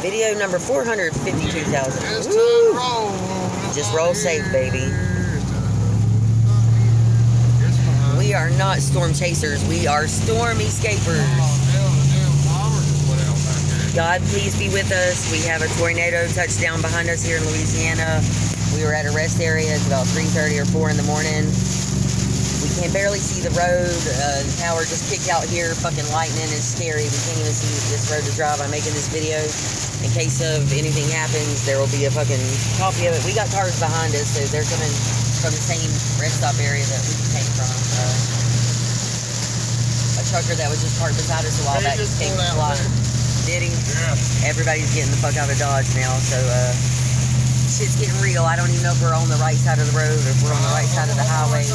Video number 452,000. It's time to roll. Just roll safe, baby. We are not storm chasers. We are storm escapers. God, please be with us. We have a tornado touchdown behind us here in Louisiana. We were at a rest area. It's about 3:30 or 4 in the morning. We can barely see the road. The power just kicked out here. Fucking lightning is scary. We can't even see this road to drive. I'm making this video in case of anything happens. There will be a fucking copy of it. We got cars behind us, so they're coming from the same rest stop area that we came from. A trucker that was just parked beside us a while back just came flying. Did he? Yeah. Everybody's getting the fuck out of Dodge now, so shit's getting real. I don't even know if we're on the right side of the road or if we're on the right side of the highway.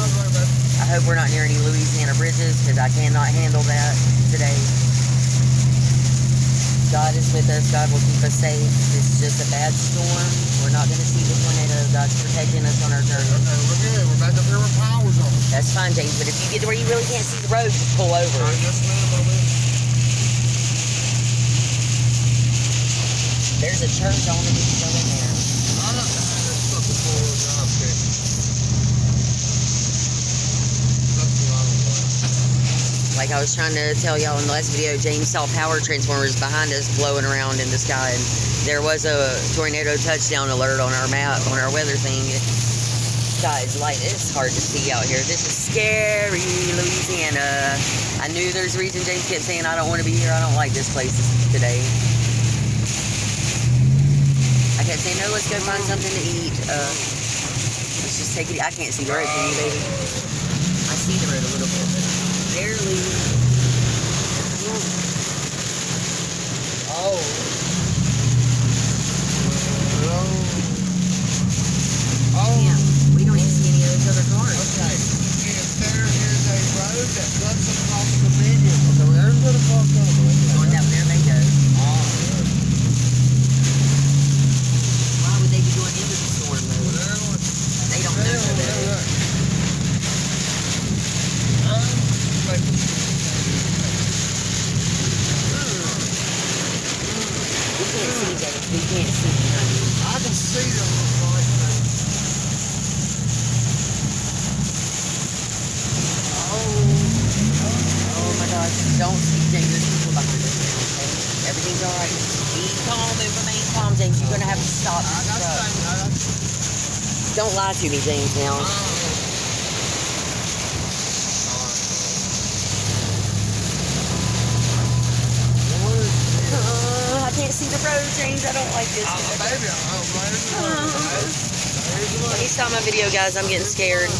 I hope we're not near any Louisiana bridges because I cannot handle that today. God is with us. God will keep us safe. It's just a bad storm. We're not going to see the tornado. God's protecting us on our journey. Okay, we're good. We're back up here with powers on. That's fine, James, but if you get to where you really can't see the road, just pull over. Yes, ma'am, I will. There's a church on it. You can go in there. I don't know. That's fucking four-wheel drive stick. Like I was trying to tell y'all in the last video, James saw power transformers behind us blowing around in the sky, and there was a tornado touchdown alert on our map, on our weather thing. Guys, light, it's hard to see out here. This is scary, Louisiana. I knew there's a reason James kept saying, I don't want to be here. I don't like this place today. I kept saying, no, let's go find something to eat. Let's just take it. I can't see the road, can you, baby? I see the road a little bit, but barely. Oh. Oh. Yeah, we don't even see any of those other cars. Okay. Here's a road that cuts across the median. So there's where the car comes. Going down there they go. Why would they be going into the storm though? They don't know that. We can't see, James. We can't see behind you. I can see them like that. Oh my gosh. Don't see, James. There's people behind us now, okay? Everything's alright. Be calm and remain calm, James. You're gonna have to stop this truck. Don't lie to me, James, now. I can't see the road, James. I don't like this. Baby, Let me stop my video, guys. I'm getting scared.